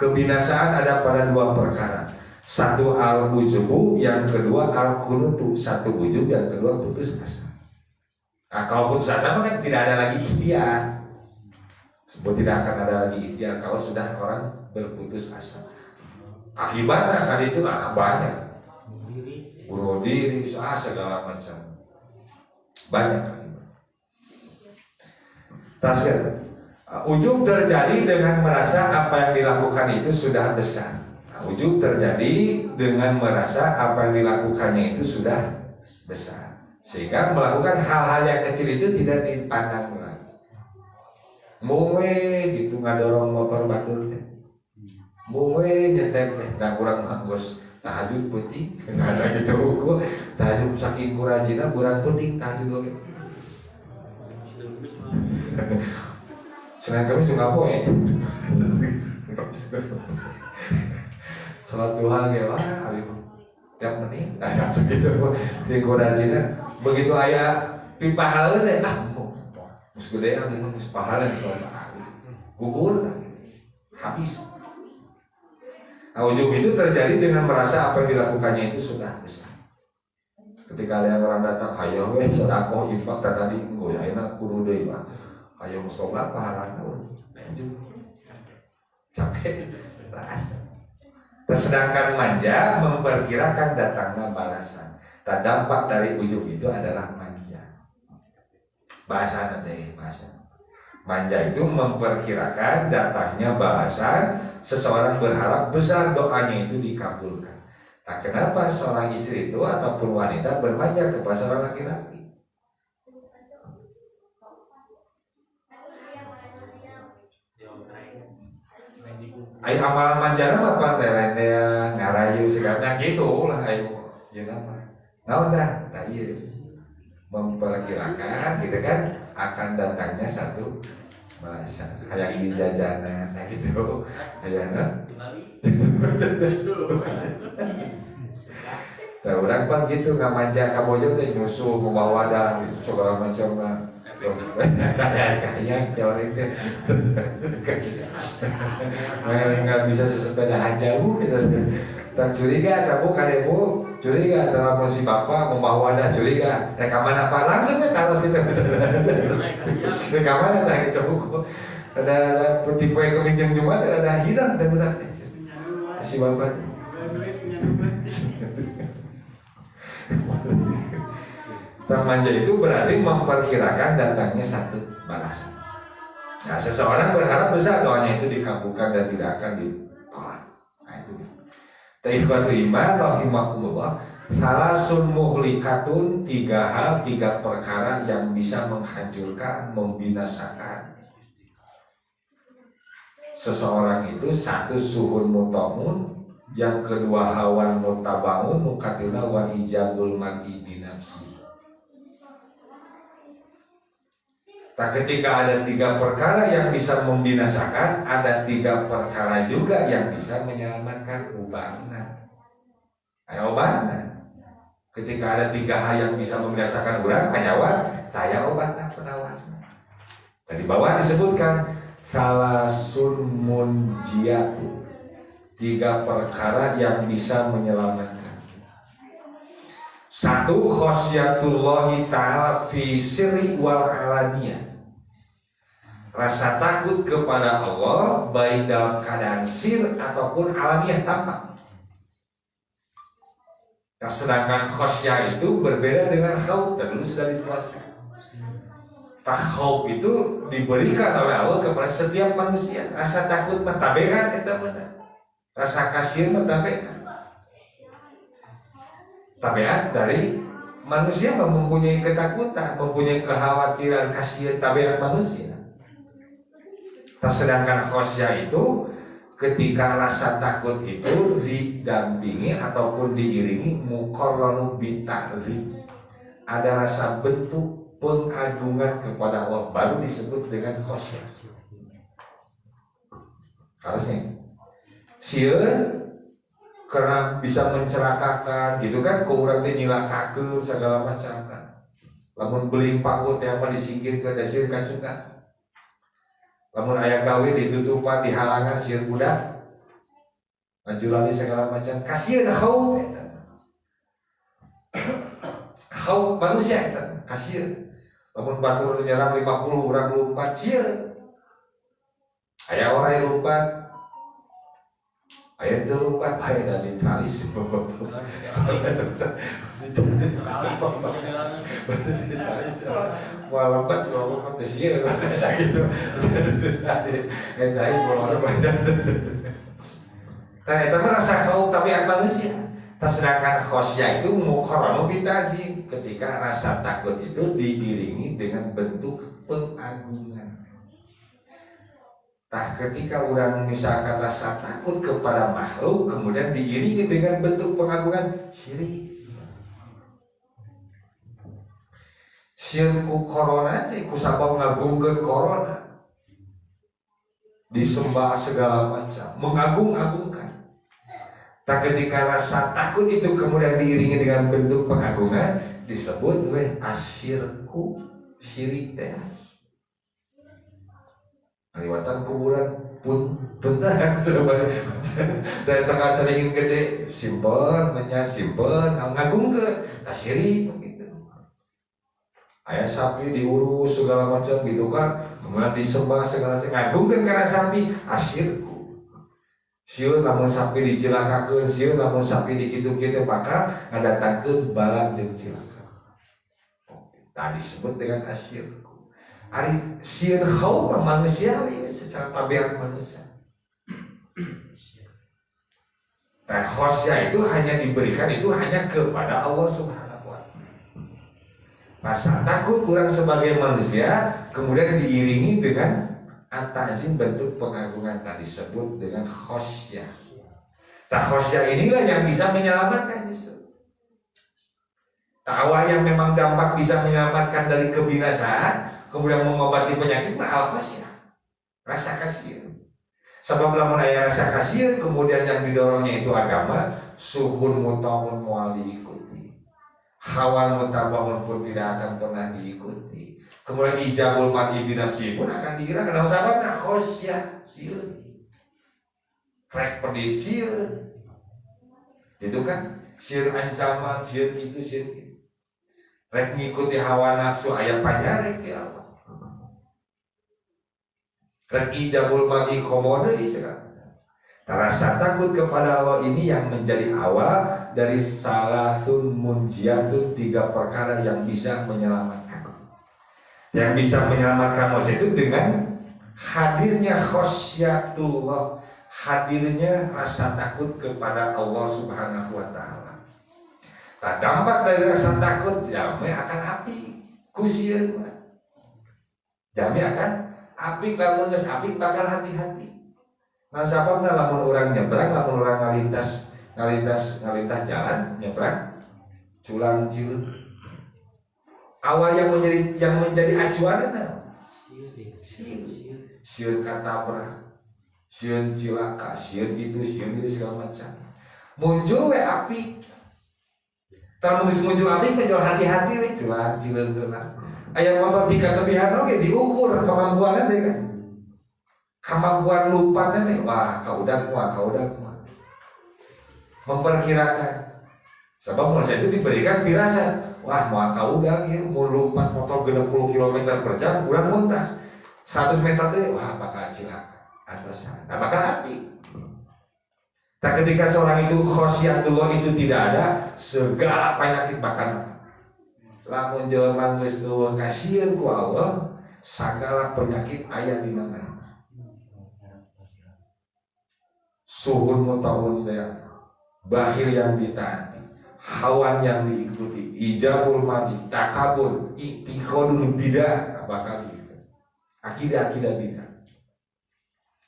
kebinasaan ada pada dua perkara. Satu al-ujubu, yang kedua al-kunutu. Satu ujub, yang kedua putus asa. Nah, kalau putus asa kan tidak ada lagi ikhtiar. Sebut tidak akan ada lagi ikhtiar kalau sudah orang berputus asa. Akibatnya kan itu banyak. Bunuh diri, segala macam. Banyak akibat. Tasbih. Ujub terjadi dengan merasa apa yang dilakukan itu sudah besar. Ujub terjadi dengan merasa apa yang dilakukannya itu sudah besar, sehingga melakukan hal-hal yang kecil itu tidak dipandang lagi. Muwe gitu ngadorong motor batur teh, muwe nyetek teh, dan kurang nganggus tahajud putih, ada gitu ukur tahajud saking kurajina kurang putih tahajud oke. Selain kami suka poe, salat duha ge wah abi tiap menit aya begitu di kurajina begitu aya pipahaleuh teh mus gede abi mus pahala salat gugur habis. Nah, ujub itu terjadi dengan merasa apa yang dilakukannya itu sudah besar. Ketika ada orang datang, ayo weh sedekah infak tadi engko ya enak kudu deui mah. Ayo sholat pahalana lanjut. Capek ras. Sedangkan manja memperkirakan datangnya balasan. Dan dampak dari ujub itu adalah manja. Bahasa nanti bahasa. Manja itu memperkirakan datangnya balasan. Seseorang berharap besar doanya itu dikabulkan. Nah, kenapa seorang istri itu ataupun wanita bermanja kepada seorang laki-laki? Ayo amal manjana apa lelendea ngarayu segala gitu lah ayo ya nama. Nah udah, nah iya memperkirakan gitu kan akan datangnya satu balasan. Hayang di jajanan, nah gitu, hayang nah, orang kan gitu nggak manja kabojo teh nyusuh membawa wadah gitu segala macam lah. Kayak teori itu nggak bisa sesepeda jauh gitu. Tak curiga, tak bu kademu curiga dalam si bapak membawa wadah curiga. Rekaman apa langsung kan kalau situ. Rekaman ada gitu buku. Ada tipe yang keminjam cuma ada hilang teman si bapak. Manja itu berarti memperkirakan datangnya satu balasan. Nah, seseorang berharap besar doanya itu dikabulkan dan tidak akan ditolak. Nah itu. Taifatu iman rahimakumullah. Salasun muhlikatun, 3 hal, 3 perkara yang bisa menghancurkan, membinasakan seseorang itu. 1 suhun mutamun, yang kedua hawan mutabangun, mukatina wa ijabul mar'i binafsi. Nah, ketika ada 3 perkara yang bisa membinasakan, ada 3 perkara juga yang bisa menyelamatkan ubahna. Ayo ubahna. Ketika ada 3 hal yang bisa membinasakan orang, kanyawan, taya obatna penawar. Tadi bawah disebutkan salasun munjiatu, 3 perkara yang bisa menyelamatkan. 1 khosyatullahi ta'ala fi sirri wal alaniyah, rasa takut kepada Allah baik dalam keadaan sir ataupun alaniyah tampak. Nah, sedangkan khosyah itu berbeda dengan khauf, dan dulu sudah dijelaskan. Khauf itu diberikan oleh Allah kepada setiap manusia. Rasa takut mentabekan itu benar. Rasa kasih mentabekan. Tabiat dari manusia mempunyai ketakutan, mempunyai kekhawatiran, kasihan tabiat manusia. Sedangkan khosyah itu ketika rasa takut itu didampingi ataupun diiringi muqarranu bi'ta'zim, ada rasa bentuk pengagungan kepada Allah, baru disebut dengan khosyah. Harusnya sieun karena bisa mencerakakan gitu kan, ke urang teh nyilakakeun segala macam kan. Lamun beli pakut yang mah disingkirkeun da sieun kacungan. Lamun aya gawe ditutupan di halangan sieun budak. Ngajulani segala macam. Kasieun khauf eta. Khauf manusia eta, kasieun. Lamun batur nyerang 50 urang lompat sieun. Aya orang yang lompat. Ayat itu lupa ayat dari talis. Wah lembat kalau lembat sih gitu. Yang tadi bolong badan. Nah itu merasa kau tabiat manusia. Sedangkan khosyah itu muqarranu bitazim, ketika rasa takut itu diiringi dengan bentuk pengagungan. Nah, ketika orang misalkan rasa takut kepada makhluk, kemudian diiringi dengan bentuk pengagungan, syirik. Syirku korona teh kusabab ngagungkeun korona, disembah segala macam, mengagung-agungkan. Nah, ketika rasa takut itu kemudian diiringi dengan bentuk pengagungan, disebut asyirku, syirik teh. Liwatan kuburan pun bener dari tengah ceringin gede simpen ngagungkeun tasiri begitu. Ayah sapi diurus segala macam gitu kan, kemudian disembah segala macam ngagungkeun karena sapi asyirku. Sieun lamun sapi dicilakakeun, sieun lamun sapi dikitu-kitu maka ngadatangkeun bala jeung cilaka. Tadi disebut dengan asyirku. Ari sieun haum manusiawi secara tabiat manusia. Dan khosya itu hanya diberikan itu hanya kepada Allah Subhanahu wa Ta'ala. Rasa takut orang sebagai manusia kemudian diiringi dengan at-ta'zim, bentuk pengagungan tadi disebut dengan khosya. Khosya inilah yang bisa menyelamatkan justru. Tawa yang memang dampak bisa menyelamatkan dari kebinasaan kemudian mengobati penyakit al khosya, rasa kasihan. Sebab lamun aya rasa kasihan kemudian yang didorongnya itu agama, suhun mutamun mual diikuti, hawan mutabangun pun tidak akan pernah diikuti, kemudian ijabul mar'i binafsi pun akan dikira karena sababna khosya sieun rek pedit sieun itu kan sieun ancaman sieun itu sieun itu rek ngikuti hawa nafsu aya panyarek di Allah. Rek ijabul mar'i komodo istilahnya. Rasa takut kepada Allah ini yang menjadi awal dari salasun munjiatun, 3 perkara yang bisa menyelamatkan. Yang bisa menyelamatkan manusia itu dengan hadirnya khosyatullah, hadirnya rasa takut kepada Allah Subhanahu wa Ta'ala. Tak dampak dari rasa takut jami akan api kusieun. Jami akan api, lamun geus api bakal hati-hati. Nah sababna lamun orang nyebrang, lamun orang ngalintas jalan nyebrang culang cileun. Awal yang menjadi acuanna sieun katabrak, sieun cilaka, sieun itu segala macam. Muncul we api. Kalau muncul api penjual hati-hati we culang cileun geuna. Aya motor tingkat lebihan oke diukur kemampuannya teh kan. Kemampuan lompatnya teh wah kaudak mah. Memperkirakan. Sebab manusia itu diberikan firasat. Wah mau kaudak ya mau lompat motor 60 km per jam kurang muntas. 100 meter teh wah bakal cilaka atasan. Nah bakal api. Nah ketika seorang itu khosyatullah itu tidak ada, segala penyakit bakal lamun jelema geus eueuh kasieun ku Allah, sagala penyakit aya di mana. Suhun mutawun ya, bakhil yang ditaati, hawan yang diikuti, ijabul mar'i, takabur, i'tiqadul bidah, bakal gitu. Akidah bidah.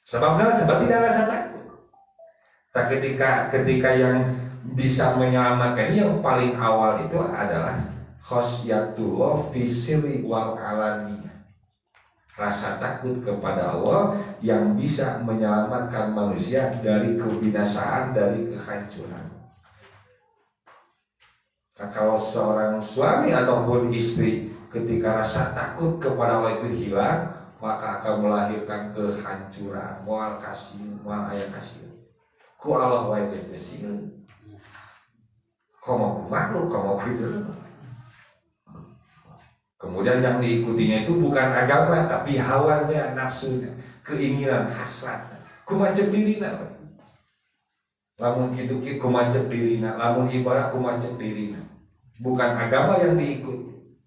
Sebabnya sebab tidak rasa takut. Tak ketika yang bisa menyelamatkan yang paling awal itu adalah khosyatullah fisiri wal alaniyah, rasa takut kepada Allah yang bisa menyelamatkan manusia dari kebinasaan, dari kehancuran. Nah, kalau seorang suami ataupun istri ketika rasa takut kepada Allah itu hilang, maka akan melahirkan kehancuran, moal kasih, moal ayah kasih. Ku Allah wae geus teu sieun. Komo makhluk, komo gitu. Kemudian yang diikutinya itu bukan agama tapi hawanya, nafsunya, keinginan, hasratnya. Kumacep dirina. Lamun kitu kumacep dirina, lamun ibadah kumacep dirina. Bukan agama yang diikuti.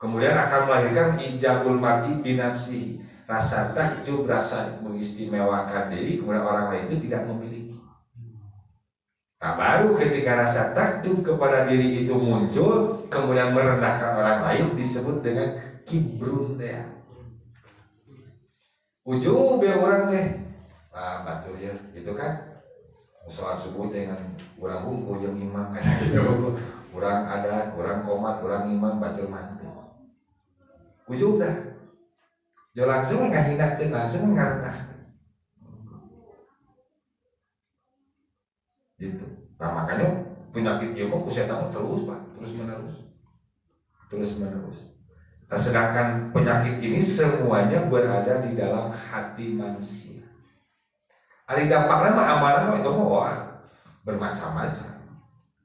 Kemudian akan melahirkan ijabul mar'i binafsi, rasa takjub, rasa mengistimewakan diri, kemudian orang lain itu tidak memiliki. Nah, baru ketika rasa takjub kepada diri itu muncul, kemudian merendahkan orang lain disebut dengan kibrun teh. Ujub ya orang teh, batur ya, gitu kan? Sholat subuh dengan orang bungku yang imam kan gitu. Orang ada, orang komat, orang imam batur mantu. Ujub dah. Jo langsung ngahinakeun, langsung ngarendahkeun. Gitu. Nah makanya penyakit ilmu kusetan terus pak, terus menerus. Nah, sedangkan penyakit ini semuanya berada di dalam hati manusia. Ari dampaknya mah amarah itu mah bermacam-macam.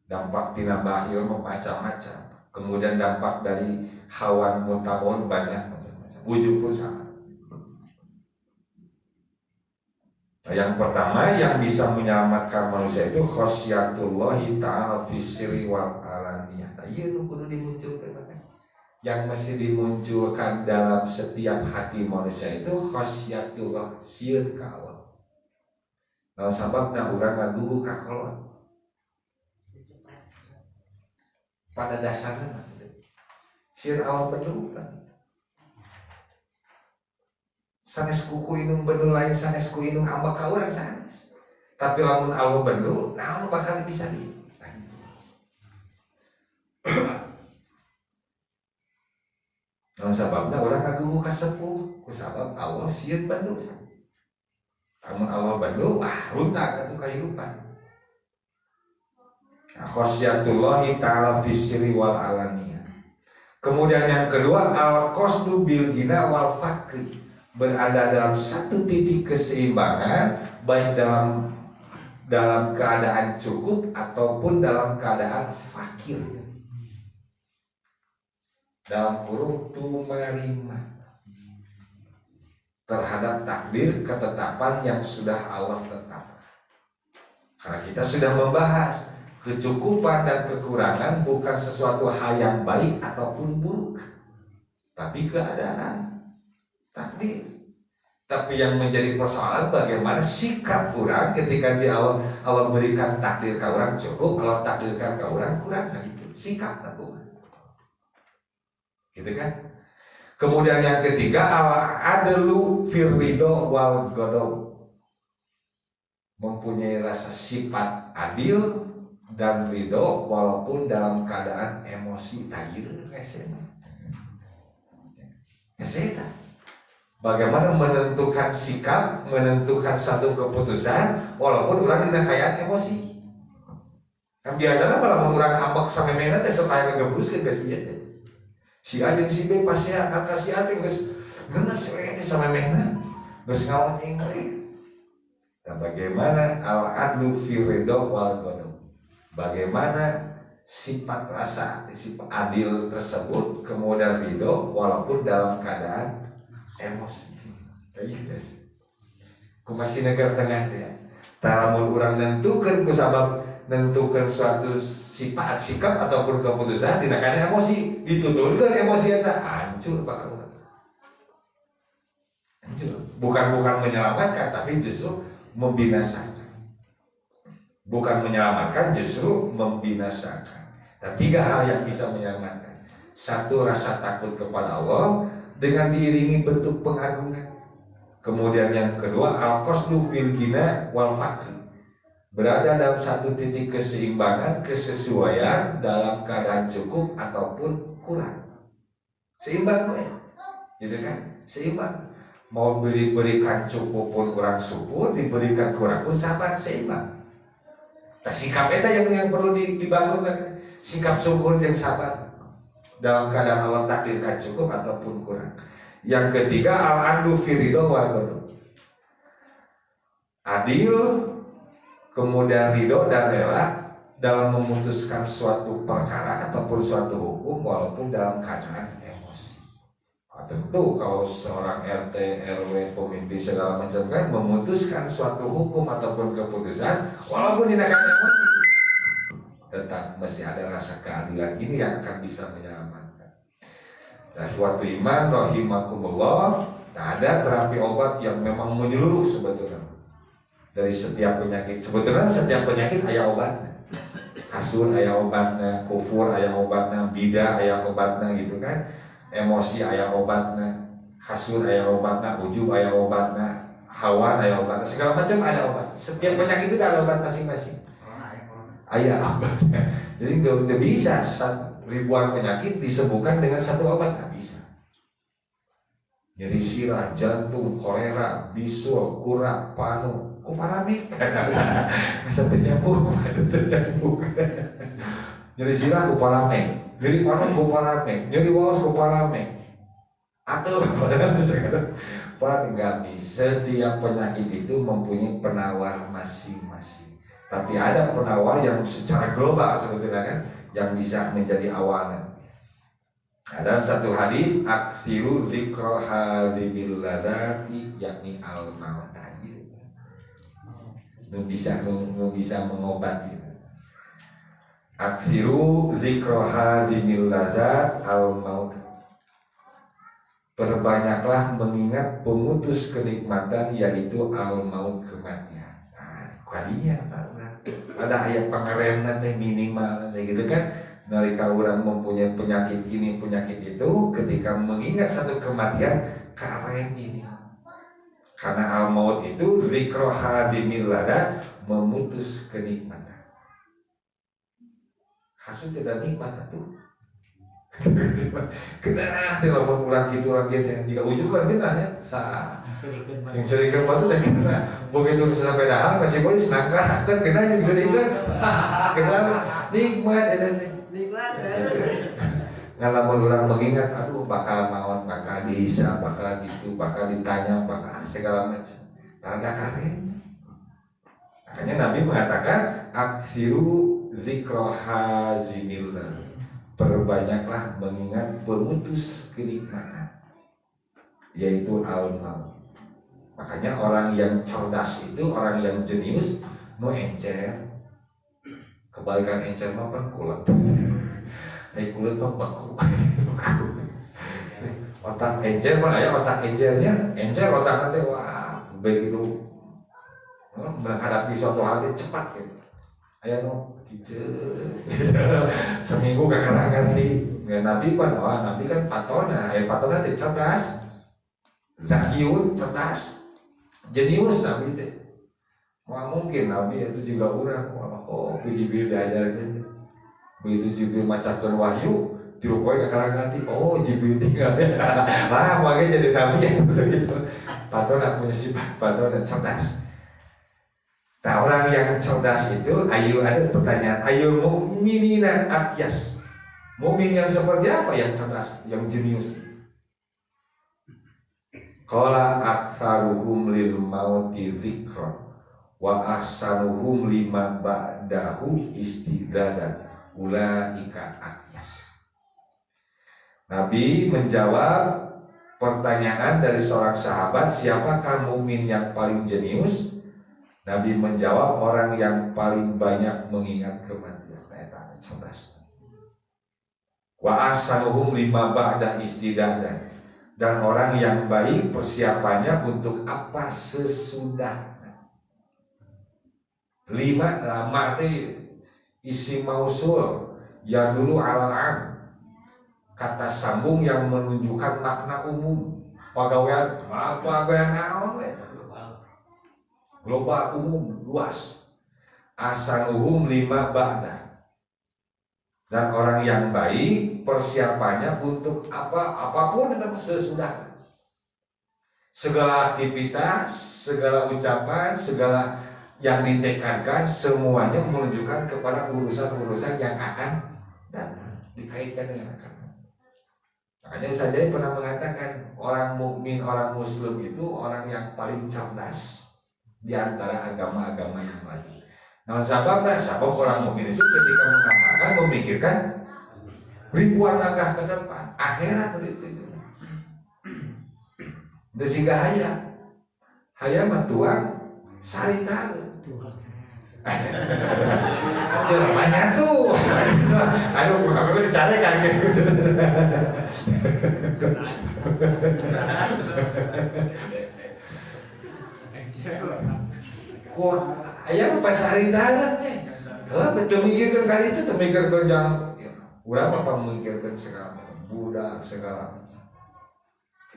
Dampak tina bahil macam-macam. Kemudian dampak dari hawan mutabon banyak macam-macam. Ujung pun sama. Nah, yang pertama yang bisa menyelamatkan manusia itu khosyatullahi ta'ala fisiri wal alaniyah. Nah, iya itu kudu dimunculkan. Yang mesti dimunculkan dalam setiap hati manusia itu khosyatullah, sieun ka Allah. Nah, sababna urang ngadugu ka kolot. Pada dasarnya sieun Allah bener kan. Sanes kuku inung bener lain sanes ku inung ambak ka urang sanes. Tapi lamun Allah bener, naon bakal bisa di. Nah, sababna urang ngadugu ka sepuh, ku sabab Allah sieun bener. Namun Allah bener, runtag atuh kahirupan. Khosyatullahi ta'ala fisiri wal alaniyah. Kemudian yang kedua al-qasdu bil ghina wal fakri, berada dalam satu titik keseimbangan baik dalam keadaan cukup ataupun dalam keadaan fakir. Dalam kurung tumarima terhadap takdir ketetapan yang sudah Allah tetapkan. Karena kita sudah membahas kecukupan dan kekurangan bukan sesuatu hal yang baik ataupun buruk, tapi keadaan takdir. Tapi yang menjadi persoalan bagaimana sikap orang ketika Allah berikan takdir ke orang cukup, Allah takdirkan ke orang kurang, gitu. Sikap aku, gitu kan? Kemudian yang ketiga al-adlu fir ridho wal ghadab, mempunyai rasa sifat adil dan ridho walaupun dalam keadaan emosi tajir kesena. Bagaimana menentukan sikap, menentukan satu keputusan walaupun orang tidak kaya emosi. Kan biasanya kalau orang hambak sampai mena teh supaya kegebruskeun geus ieu teh. Si A jeung si B pasti akan kasih ate geus ngenes we teh sampai mena. Geus ngaon ingre. Nah, bagaimana al-adlu fi ridho wal ghadab? Bagaimana sifat rasa, sifat adil tersebut kemudian ridho walaupun dalam keadaan emosi. Ku masih negara tengah ya. Talamun urang nentukeun ku sabab nentukeun suatu sifat sikap ataupun keputusan dina kana emosi, dituturkeun emosi eta hancur bakal urang. Hancur. Bukan menyelamatkan tapi justru membinasakan. Bukan menyelamatkan, justru membinasakan. Nah, 3 hal yang bisa menyelamatkan. 1, rasa takut kepada Allah dengan diiringi bentuk pengagungan. Kemudian yang kedua, al-qasdu fil ghina wal fakri, berada dalam satu titik keseimbangan, kesesuaian dalam keadaan cukup ataupun kurang. Seimbang ya? Gitu kan? Seimbang. Mau diberikan cukup pun kurang syukur, diberikan kurang pun sabar, seimbang. Nah, sikap eta yang perlu dibangunkan, sikap syukur dan sabar dalam keadaan Allah takdirkan cukup ataupun kurang. Yang ketiga al-adlu fi ridho wal ghadab, adil kemudian ridho dan rela dalam memutuskan suatu perkara ataupun suatu hukum walaupun dalam keadaan emosi. Nah, tentu kalau seorang RT, RW, pemimpin segala macam kan memutuskan suatu hukum ataupun keputusan walaupun di negara emosi, tetap mesti ada rasa keadilan. Ini yang akan bisa menyelamatkan. Dan suatu iman rahimakumullah, ada terapi obat yang memang menyeluruh sebetulnya dari setiap penyakit. Sebetulnya setiap penyakit aya obatnya. Hasud aya obatnya, kufur aya obatnya, bidah aya obatnya gitu kan. Emosi aya obatnya, hasud aya obatnya, ujub aya obatnya, hawa aya obatnya, segala macam ada obat. Setiap penyakit itu ada obat masing-masing. Aya obatnya. Jadi nggak bisa ribuan penyakit disembuhkan dengan satu obat, nggak bisa. Nyeri sirah, jantung, kolera, bisul, kurak, panu, kuparamik. Sampai nyambung, ternyambung. Nyeri sirah kuparamik, nyeri panu kuparamik, nyeri waos kuparamik. atau enggak bisa. Setiap penyakit itu mempunyai penawar masing-masing. Tapi ada penawar yang secara global sebetulnya kan, yang bisa menjadi awalan. Ada satu hadis, aksiru dzikra hadzimil ladati, yakni al-maut. Bisa mengobati. Aksiru dzikra hadzimil lazat al-maut. Perbanyaklah mengingat pemutus kenikmatan, yaitu al-maut, kematian. Nah, kalinya ada ayat pengeremna teh minimal gitu kan. Nalika orang mempunyai penyakit ini penyakit itu, ketika mengingat satu kematian karem ini. Karena al-maut itu dzikra hadzimil lazat, memutus kenikmatan. Hasil tidak nikmat tuh. Kena lamun urang kitu yang jika ujung kan kena ya. Sing serikeun batu teh kena. Begitu sampai dahar ka Cibolis nangka kan kena jeung serikeun. Kena nikmat eta teh. Nikmat. Ngalamun urang mengingat aduh bakal maot, bakal dihisab, bakal gitu, bakal ditanya, bakal segala macam. Tanda karen. Makanya Nabi mengatakan aksiru dzikra hazimillah. Perbanyaklah mengingat pemutus kenikmatan, yaitu al-maut. Makanya orang yang cerdas itu, orang yang jenius, mau encer. Kebalikan encer mah kan kulat. Kulit mah baku. Otak encer mah aya otak encernya, encer otak nanti wah begitu menghadapi suatu hal cepat gitu. Aya no seminggu kekalangan di Nabi kan, Nabi kan patona, patona itu cerdas, zakiun cerdas, jenius Nabi itu. Wah mungkin Nabi itu juga orang, Jibril diajarkan, begitu Jibril macakan wahyu, dirupoi kekalangan di, Jibril tinggal, lah makanya jadi Nabi itu begitu. Patona punya sifat patona cerdas. Nah orang yang cerdas itu, ada pertanyaan, ayu mu'minina akyas. Mu'min yang seperti apa yang cerdas, yang jenius? Qala aktsaruhum lil mauti dzikra wa ahsanuhum lima ba'dahu istidadan ulaika akyas. Nabi menjawab pertanyaan dari seorang sahabat, siapakah mukmin yang paling jenius? Nabi menjawab, orang yang paling banyak mengingat kematian. Eta cerdas. Wa ahsanuhum lima ba'da istidadan. Dan orang yang baik persiapannya untuk apa sesudah. Lima lama itu isi mausul yang dulu al-am, kata sambung yang menunjukkan makna umum. Pagawean naon we? Global umum luas. Asanuhum lima ba'da. Dan orang yang baik persiapannya untuk apapun tetap sesudah. Segala aktivitas, segala ucapan, segala yang ditekadkan semuanya menunjukkan kepada urusan-urusan yang akan datang, dikaitkan dengan akan. Makanya saya pernah mengatakan orang mukmin, orang muslim itu orang yang paling cerdas di antara agama-agama yang lain. Nah, sabab orang mukmin itu ketika mengamalkan memikirkan ribuan langkah ke depan, akhirat itu. Sehingga hayam mah tuang sarita. Jelamanya tuh. Aduh, kami dicari kan gitu. Kok ayam pas hari dalam betul mikirkan kali itu, memikirkan yang urang apa memikirkan segala macam budak segala macam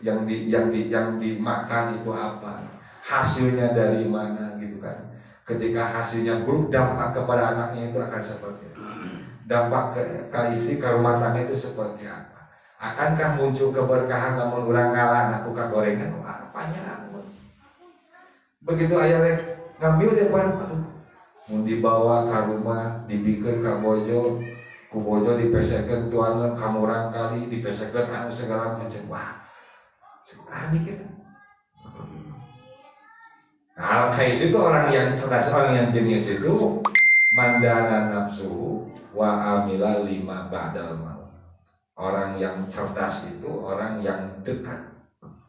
yang dimakan itu apa, hasilnya dari mana gitu kan. Ketika hasilnya buruk, dampak kepada anaknya itu akan seperti apa, dampak ke istri, ke rumah tangga itu seperti apa. Akankah muncul keberkahan namun urang ngalah aku kagorengan apanya. Begitu ayah ngambil depan, mau dibawa ke rumah, dibikin ke bojo, ku bojo dipesekan tuangan, kamu orang kali dipesekan anu segala macam. Wah, Mikir. Nah, al-khais itu orang yang cerdas, orang yang jenius itu mandana nafsu wa amila lima ba'dal maut. Orang yang cerdas itu orang yang dekat,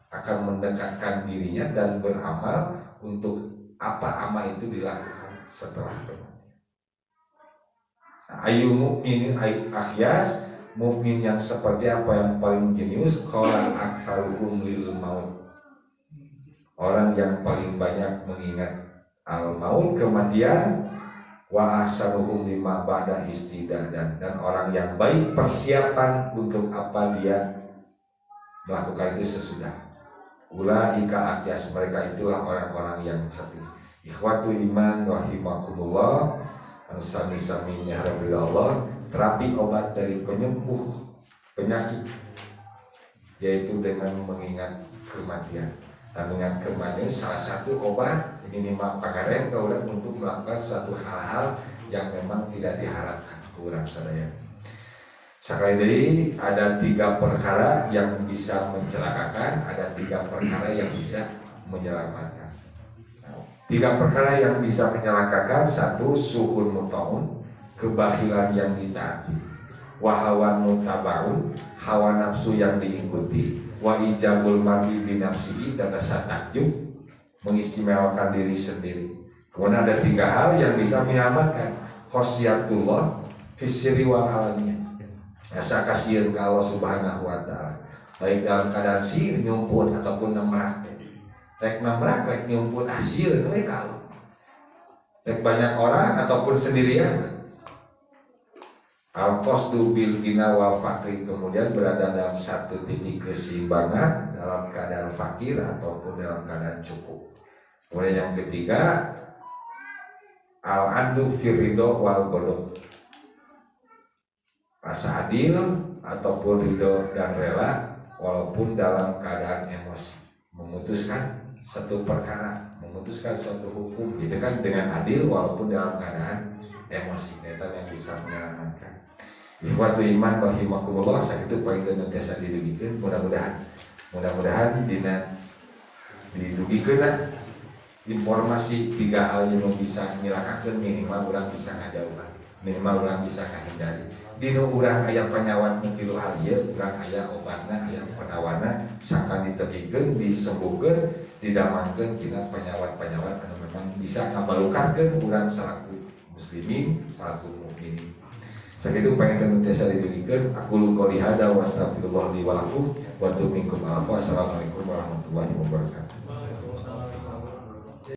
akan mendekatkan dirinya dan beramal untuk apa amal itu dilakukan setelah kematian. Ayu mukminin ayu akhyas, mukmin yang seperti apa yang paling jenius? Qala aktsaruhum lil maut. Orang yang paling banyak mengingat al-maut, kematian, wa ahsanuhum lima ba'da istidadan, dan orang yang baik persiapan untuk apa dia melakukan itu sesudah. Ulaika akyas, mereka itulah orang-orang yang cerdik. Ikhwatu iman rahimakumullah, sami-sami Allah, terapi obat dari penyembuh penyakit yaitu dengan mengingat kematian. Dan dengan kematian salah satu obat ini pangarep kaulah untuk melakukan suatu hal-hal yang memang tidak diharapkan kurang sadaya. Sekali lagi ada 3 perkara yang bisa mencelakakan, ada 3 perkara yang bisa menyelamatkan. 3 perkara yang bisa menyelakakan: 1. Suhun mutaun, kebahilan yang ditaati; wahawan mutabaun, hawa nafsu yang diikuti; wa ijabul mar'i binafsihi, dan rasa takjub, mengistimewakan diri sendiri. Kemudian ada 3 hal yang bisa menyelamatkan: khosyatullah fisri wal alaniyah, rasa kasihan ke Allah Subhanahu wa taala, baik dalam keadaan sir nyumput ataupun nemrak. Rek nemrak, rek nyumput hasil we kalau. Rek banyak orang ataupun sendirian. Al-qasdu bil ghina wal fakri, kemudian berada dalam satu titik keseimbangan dalam keadaan fakir ataupun dalam keadaan cukup. Kemudian yang ketiga, al-adlu fir ridho wal ghadab, rasa adil ataupun ridho dan rela walaupun dalam keadaan emosi. Memutuskan satu perkara, memutuskan suatu hukum gitu kan dengan adil walaupun dalam keadaan emosi, itu yang bisa menyelamatkan. Ikhwatu iman rahimakumullah, sakitu poin dan biasa didugikeun, mudah-mudahan dina didugikeun informasi 3 hal yang bisa nyelakakeun, minimal urang bisa ngajauhan, minimal urang bisa ngahindari. Dina urang aya panyawat nu 3 hal ieu, urang aya obatna, aya penawana, sangkan ditepikeun, disembuhkeun, didamankeun tina panyawat-panyawat anu memang bisa ngabalukarkeun urang salaku muslimin, salaku mukminin. Sakitu pengen tesa didugikeun, aku lu qouli hada wa astaghfirullah li wa lakum wa atubu minkum. Assalamualaikum warahmatullahi wabarakatuh.